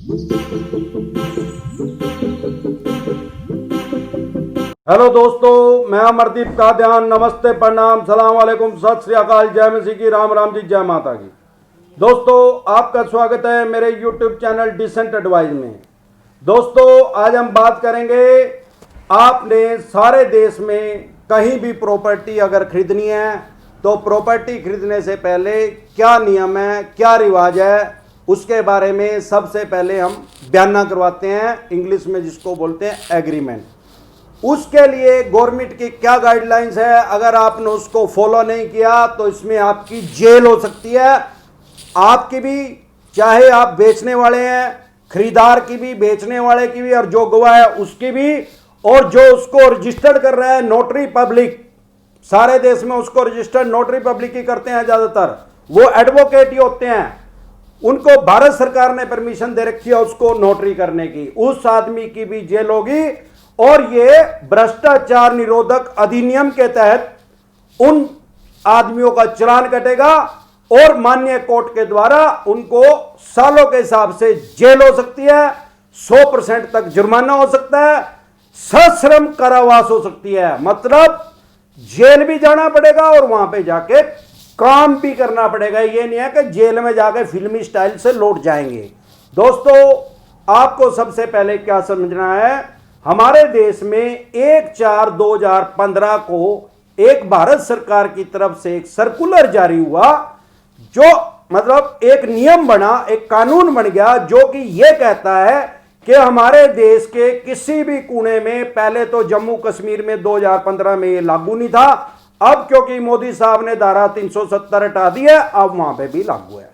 Hello दोस्तों, मैं अमरदीप का ध्यान। नमस्ते, प्रणाम, सलाम वालेकुम, सत श्री अकाल, जय मसीह की, राम राम जी, जय माता की। दोस्तों, आपका स्वागत है मेरे यूट्यूब चैनल डिसेंट एडवाइज में। दोस्तों, आज हम बात करेंगे, आपने सारे देश में कहीं भी प्रॉपर्टी अगर खरीदनी है तो प्रॉपर्टी खरीदने से पहले क्या नियम है, क्या रिवाज है, उसके बारे में सबसे पहले हम बयाना करवाते हैं, इंग्लिश में जिसको बोलते हैं एग्रीमेंट। उसके लिए गवर्नमेंट की क्या गाइडलाइंस है, अगर आपने उसको फॉलो नहीं किया तो इसमें आपकी जेल हो सकती है, आपकी भी, चाहे आप बेचने वाले हैं, खरीदार की भी, बेचने वाले की भी, और जो गवाह है उसकी भी, और जो उसको रजिस्टर्ड कर रहा है नोटरी पब्लिक। सारे देश में उसको रजिस्टर्ड नोटरी पब्लिक ही करते हैं, ज्यादातर वो एडवोकेट ही होते हैं। उनको भारत सरकार ने परमिशन दे रखी है उसको नोटरी करने की। उस आदमी की भी जेल होगी, और ये भ्रष्टाचार निरोधक अधिनियम के तहत उन आदमियों का चालान कटेगा और माननीय कोर्ट के द्वारा उनको सालों के हिसाब से जेल हो सकती है, 100% तक जुर्माना हो सकता है, सश्रम कारावास हो सकती है। मतलब जेल भी जाना पड़ेगा और वहां पे जाके काम भी करना पड़ेगा। ये नहीं है कि जेल में जाके फिल्मी स्टाइल से लौट जाएंगे। दोस्तों, आपको सबसे पहले क्या समझना है, हमारे देश में 1/4/2015 को एक भारत सरकार की तरफ से एक सर्कुलर जारी हुआ, जो मतलब एक नियम बना, एक कानून बन गया, जो कि यह कहता है कि हमारे देश के किसी भी कोने में, पहले तो जम्मू कश्मीर में 2015 में यह लागू नहीं था, अब क्योंकि मोदी साहब ने धारा 370 हटा दी है, अब वहां पे भी लागू है।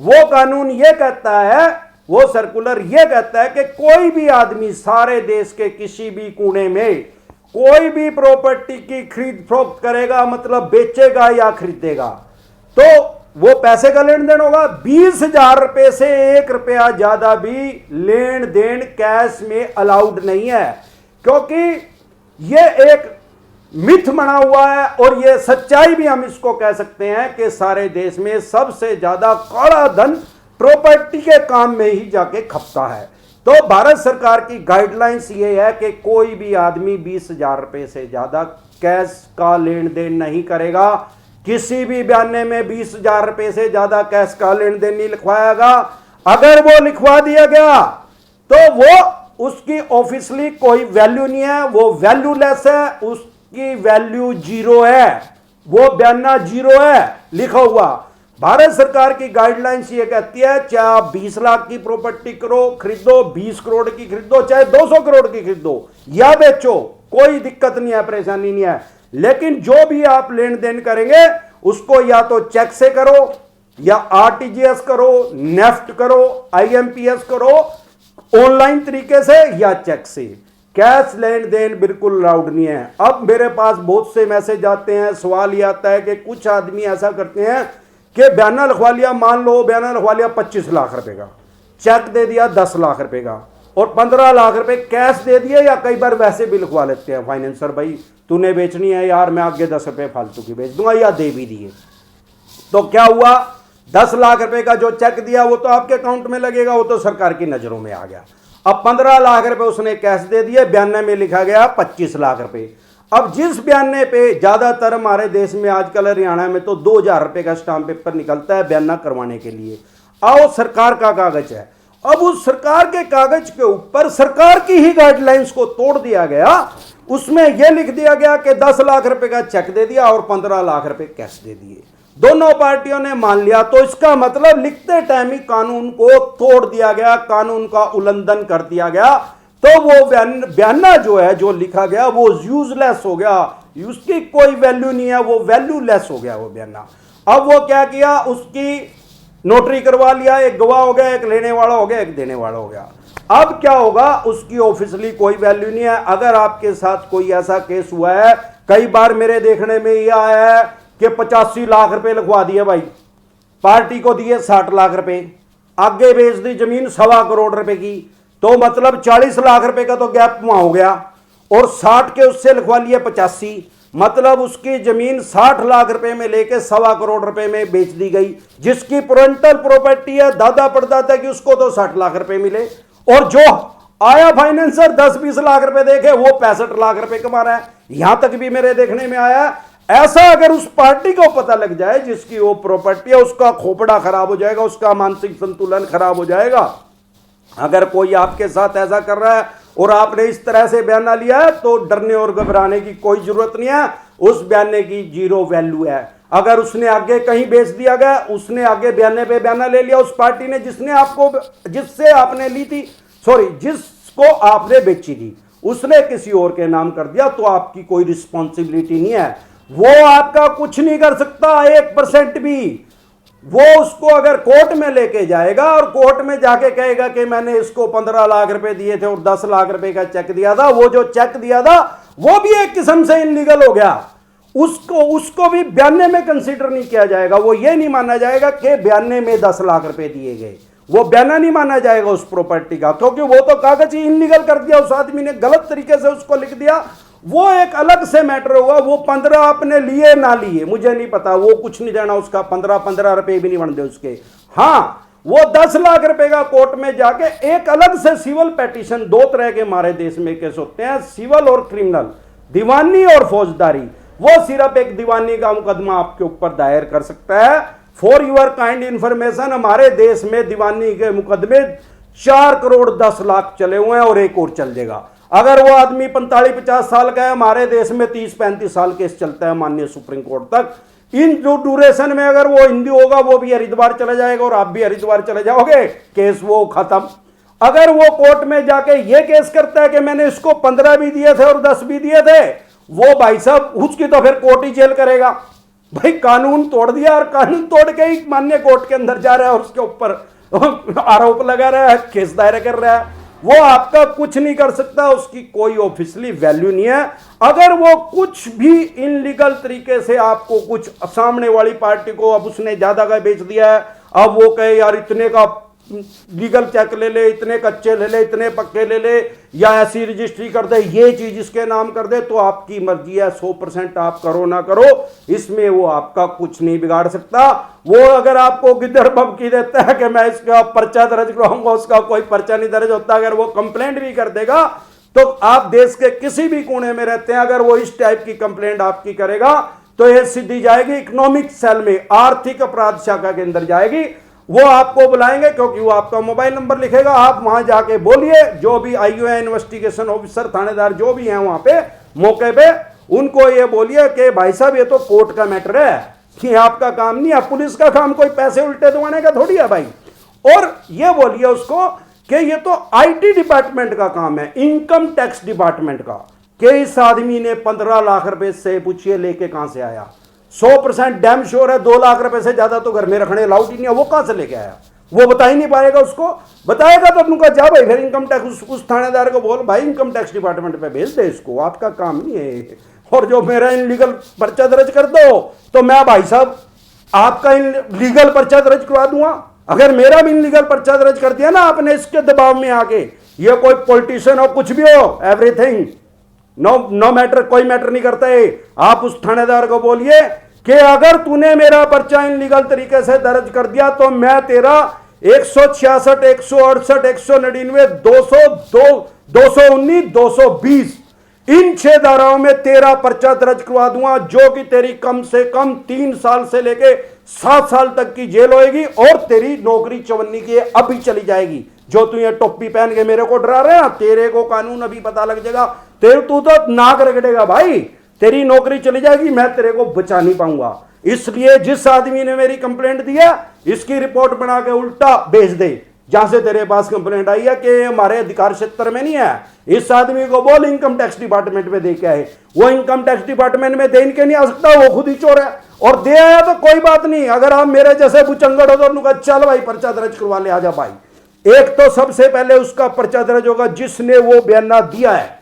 वो कानून यह कहता है, वो सर्कुलर यह कहता है कि कोई भी आदमी सारे देश के किसी भी कोने में कोई भी प्रॉपर्टी की खरीद फरोख्त करेगा, मतलब बेचेगा या खरीदेगा, तो वो पैसे का लेन देन होगा। 20,000 रुपए से 1 रुपया ज्यादा भी लेन देन कैश में अलाउड नहीं है, क्योंकि ये एक मिथ बना हुआ है, और ये सच्चाई भी हम इसको कह सकते हैं कि सारे देश में सबसे ज्यादा काला धन प्रॉपर्टी के काम में ही जाके खपता है। तो भारत सरकार की गाइडलाइंस ये है कि कोई भी आदमी 20,000 रुपए से ज्यादा कैश का लेन देन नहीं करेगा। किसी भी बयाने में 20,000 रुपए से ज्यादा कैश का लेन देन नहीं लिखवाएगा। अगर वो लिखवा दिया गया तो वो उसकी ऑफिशियली कोई वैल्यू नहीं है, वो वैल्यूलेस है, उसकी वैल्यू जीरो है, वो बयाना जीरो है लिखा हुआ। भारत सरकार की गाइडलाइंस ये कहती है, चाहे आप 20 लाख की प्रॉपर्टी खरीदो, 20 करोड़ की खरीदो, चाहे 200 करोड़ की खरीदो या बेचो, कोई दिक्कत नहीं है, परेशानी नहीं है। लेकिन जो भी आप लेन देन करेंगे उसको या तो चेक से करो, या आरटीजीएस करो, नेफ्ट करो, आईएमपीएस करो, ऑनलाइन तरीके से या चेक से। कैश लेन देन बिल्कुल अलाउड नहीं है। अब मेरे पास बहुत से मैसेज आते हैं, सवाल ये आता है कि कुछ आदमी ऐसा करते हैं कि बयाना लिखवा लिया, मान लो बयाना लिखवा लिया 25 लाख रुपए का, चेक दे दिया 10 लाख रुपए का, और 15 लाख रुपए कैश दे दिए, या कई बार वैसे भी लिखवा लेते हैं फाइनेंसर, भाई तूने बेचनी है यार, मैं आगे 10 रुपए फालतू की बेच दूंगा, या दे भी दिए। तो क्या हुआ, 10 लाख रुपए का जो चेक दिया वो तो आपके अकाउंट में लगेगा, वो तो सरकार की नजरों में आ गया। अब 15 लाख रुपए उसने कैश दे दिए, बयाने में लिखा गया 25 लाख रुपए। अब जिस बयाने पे ज्यादातर हमारे देश में आजकल हरियाणा में तो 2,000 रुपए का स्टाम्प पेपर निकलता है बयाना करवाने के लिए, आओ सरकार का कागज है। अब उस सरकार के कागज के ऊपर सरकार की ही गाइडलाइंस को तोड़ दिया गया, उसमें यह लिख दिया गया कि 10 लाख रुपए का चेक दे दिया और 15 लाख रुपए कैश दे दिए। दोनों पार्टियों ने मान लिया, तो इसका मतलब लिखते टाइम ही कानून को तोड़ दिया गया, कानून का उल्लंघन कर दिया गया। तो वो बयाना जो है, जो लिखा गया, वो यूजलेस हो गया, उसकी कोई वैल्यू नहीं है, वो वैल्यूलेस हो गया वो बयाना। अब वो क्या किया, उसकी नोटरी करवा लिया, एक गवाह हो गया, एक लेने वाला हो गया, एक देने वाला हो गया। अब क्या होगा, उसकी ऑफिशियली कोई वैल्यू नहीं है। अगर आपके साथ कोई ऐसा केस हुआ है, कई बार मेरे देखने में यह आया है कि 85 लाख रुपए लिखवा दिए भाई, पार्टी को दिए 60 लाख रुपए, आगे बेच दी जमीन 1.25 करोड़ रुपए की, तो मतलब 40 लाख रुपए का तो गैप वहां हो गया, और 60 के उससे लिखवा लिए 85, मतलब उसकी जमीन 60 लाख रुपए में लेके 1.25 करोड़ रुपए में बेच दी गई, जिसकी पेरेंटल प्रॉपर्टी है दादा परदादा की, उसको तो 60 लाख रुपए मिले, और जो आया फाइनेंसर 10-20 लाख रुपए देखे वो 65 लाख रुपए कमा रहा है। यहां तक भी मेरे देखने में आया। ऐसा अगर उस पार्टी को पता लग जाए जिसकी वो प्रॉपर्टी है, उसका खोपड़ा खराब हो जाएगा, उसका मानसिक संतुलन खराब हो जाएगा। अगर कोई आपके साथ ऐसा कर रहा है और आपने इस तरह से बयाना लिया है तो डरने और घबराने की कोई जरूरत नहीं है, उस बयाने की जीरो वैल्यू है। अगर उसने आगे कहीं बेच दिया गया, उसने आगे बयाने पे बयाना ले लिया उस पार्टी ने जिससे आपने ली थी, सॉरी जिसको आपने बेची थी, उसने किसी और के नाम कर दिया, तो आपकी कोई रिस्पॉन्सिबिलिटी नहीं है। वो आपका कुछ नहीं कर सकता 1% भी। वो उसको अगर कोर्ट में लेके जाएगा और कोर्ट में जाके कहेगा कि मैंने इसको 15 लाख रुपए दिए थे और 10 लाख रुपए का चेक दिया था, वो जो चेक दिया था वो भी एक किस्म से इनलीगल हो गया, उसको भी बयाने में कंसीडर नहीं किया जाएगा। वो ये नहीं माना जाएगा कि बयाने में 10 लाख रुपए दिए गए, वो बयाना नहीं माना जाएगा उस प्रॉपर्टी का, क्योंकि वो तो कागज ही इनलीगल कर दिया, उस आदमी ने गलत तरीके से उसको लिख दिया। वो एक अलग से मैटर होगा। वो 15 आपने लिए ना लिए मुझे नहीं पता, वो कुछ नहीं देना उसका, 15 रुपए भी नहीं बनते उसके। हाँ, वो 10 लाख रुपए का कोर्ट में जाके एक अलग से सिविल पेटिशन, 2 तरह के हमारे देश में केस होते हैं, सिविल और क्रिमिनल, दीवानी और फौजदारी। वो सिर्फ एक दीवानी का मुकदमा आपके ऊपर दायर कर सकता है। फॉर यूर काइंड इंफॉर्मेशन, हमारे देश में दीवानी के मुकदमे 4 करोड़ 10 लाख चले हुए हैं और एक और चल जाएगा। अगर वो आदमी 45-50 साल का है, हमारे देश में 30-35 साल केस चलता है माननीय सुप्रीम कोर्ट तक। इन जो ड्यूरेशन में अगर वो हिंदी होगा, वो भी हरिद्वार चला जाएगा और आप भी हरिद्वार चले जाओगे, केस वो खत्म। अगर वो कोर्ट में जाके ये केस करता है कि मैंने इसको 15 भी दिए थे और 10 भी दिए थे, वो भाई साहब उसकी तो फिर कोर्ट ही जेल करेगा। भाई कानून तोड़ दिया और कानून तोड़ के ही मान्य कोर्ट के अंदर जा रहा है और उसके ऊपर आरोप लगा रहा है, केस दायर कर रहा है। वो आपका कुछ नहीं कर सकता, उसकी कोई ऑफिशियली वैल्यू नहीं है। अगर वो कुछ भी इनलीगल तरीके से आपको कुछ, सामने वाली पार्टी को अब उसने ज्यादा का बेच दिया है, अब वो कहे यार इतने का लीगल चेक ले ले, इतने कच्चे ले ले, इतने पक्के ले ले, या ऐसी रजिस्ट्री कर दे, ये चीज इसके नाम कर दे, तो आपकी मर्जी है, 100% आप करो ना करो, इसमें वो आपका कुछ नहीं बिगाड़ सकता। वो अगर आपको गिद्दर धमकी देता है कि मैं इसका पर्चा दर्ज कराऊंगा, उसका कोई पर्चा नहीं दर्ज होता। अगर वो कंप्लेंट भी कर देगा तो आप देश के किसी भी कोने में रहते हैं, अगर वो इस टाइप की कंप्लेंट आपकी करेगा तो ये सीधी जाएगी इकोनॉमिक सेल में, आर्थिक अपराध शाखा के अंदर जाएगी। वो आपको बुलाएंगे क्योंकि वो आपका मोबाइल नंबर लिखेगा, आप वहां जाके बोलिए, जो भी आईओ इन्वेस्टिगेशन ऑफिसर, थानेदार जो भी हैं वहां पे मौके पे, उनको ये बोलिए कि भाई साहब ये तो कोर्ट का मैटर है, कि आपका काम नहीं है, पुलिस का काम कोई पैसे उल्टे दबाने का थोड़ी है भाई। और ये बोलिए उसको कि ये तो आईटी डिपार्टमेंट का काम है, इनकम टैक्स डिपार्टमेंट का, कि इस आदमी ने 15 लाख रुपए से पूछिए लेके कहां से आया। 100% डैम श्योर है 2 लाख रुपए से ज्यादा तो घर में रखने अलाउड ही नहीं है, वो कहां से लेके आया, वो बता ही नहीं पाएगा। उसको बताएगा तो तुमको जा भाई, फिर इनकम टैक्स उस थानेदार को बोल भाई इनकम टैक्स डिपार्टमेंट पे भेज दे इसको, आपका काम नहीं है। और जो मेरा इनलीगल पर्चा दर्ज कर दो तो मैं भाई साहब आपका लीगल पर्चा दर्ज करवा दूंगा। अगर मेरा भी इनलीगल पर्चा दर्ज कर दिया ना आपने इसके दबाव में आके, ये कोई पॉलिटिशियन हो कुछ भी हो, एवरीथिंग नो मैटर, कोई मैटर नहीं करता है। आप उस थानेदार को बोलिए कि अगर तूने मेरा पर्चा इनलीगल तरीके से दर्ज कर दिया तो मैं तेरा 166, 168, 199, 200, 219, 220 इन 6 धाराओं में तेरा पर्चा दर्ज करवा दूंगा, जो कि तेरी कम से कम 3 साल से लेके 7 साल तक की जेल होएगी और तेरी नौकरी चवन्नी की अभी चली जाएगी। जो तू ये टोपी पहन के मेरे को डरा रहे हैं, तेरे को कानून अभी पता लग जाएगा, तू तो नाक रगड़ेगा भाई, तेरी नौकरी चली जाएगी, मैं तेरे को बचा नहीं पाऊंगा। इसलिए जिस आदमी ने मेरी कंप्लेंट दिया, इसकी रिपोर्ट बना के उल्टा भेज दे जहां से तेरे पास कंप्लेंट आई है कि हमारे अधिकार क्षेत्र में नहीं है। इस आदमी को बोल इनकम टैक्स डिपार्टमेंट में दे के आए, वो इनकम टैक्स डिपार्टमेंट में दे के नहीं आ सकता, वो खुद ही चोर है। और दे आया तो कोई बात नहीं, अगर आप मेरे जैसे बुचंगड़ हो तो चल भाई पर्चा दर्ज करवा ले, आजा भाई। एक तो सबसे पहले उसका पर्चा दर्ज होगा जिसने वो बयाना दिया है,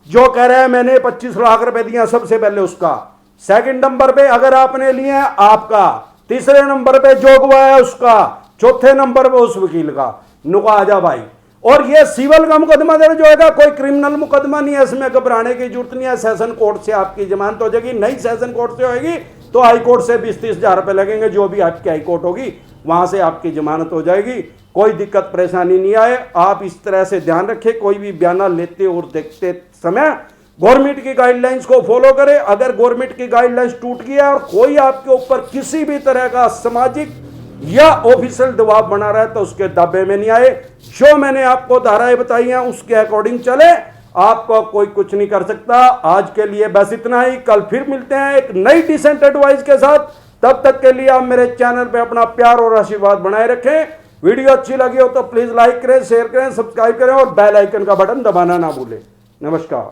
जो कह रहा है मैंने 25 लाख रुपए दिया, सबसे पहले उसका। सेकंड नंबर पे अगर आपने लिए हैं आपका, तीसरे नंबर पे जो गवाह है उसका, चौथे नंबर पे उस वकील का। नुका आजा भाई, और ये सिविल का मुकदमा दर्ज होगा, कोई क्रिमिनल मुकदमा नहीं है, इसमें घबराने की जरूरत नहीं है। सेशन कोर्ट से आपकी जमानत हो जाएगी, नहीं सेशन कोर्ट से होगी तो हाई कोर्ट से 20-30 हजार रुपए लगेंगे, जो भी आपकी हाई कोर्ट होगी वहां से आपकी जमानत हो जाएगी। कोई दिक्कत परेशानी नहीं आए। आप इस तरह से ध्यान रखें, कोई भी बयाना लेते और देखते समय गवर्नमेंट की गाइडलाइंस को फॉलो करें। अगर गवर्नमेंट की गाइडलाइंस टूट गई है और कोई आपके ऊपर किसी भी तरह का सामाजिक या ऑफिशियल दबाव बना रहा है तो उसके दावे में नहीं आए। जो मैंने आपको धाराएं बताई हैं उसके अकॉर्डिंग चले, आपको कोई कुछ नहीं कर सकता। आज के लिए बस इतना ही, कल फिर मिलते हैं एक नई डिसेंट एडवाइस के साथ। तब तक के लिए आप मेरे चैनल पे अपना प्यार और आशीर्वाद बनाए रखें। वीडियो अच्छी लगी हो तो प्लीज लाइक करें, शेयर करें, सब्सक्राइब करें और बेल आइकन का बटन दबाना ना भूलें। नमस्कार।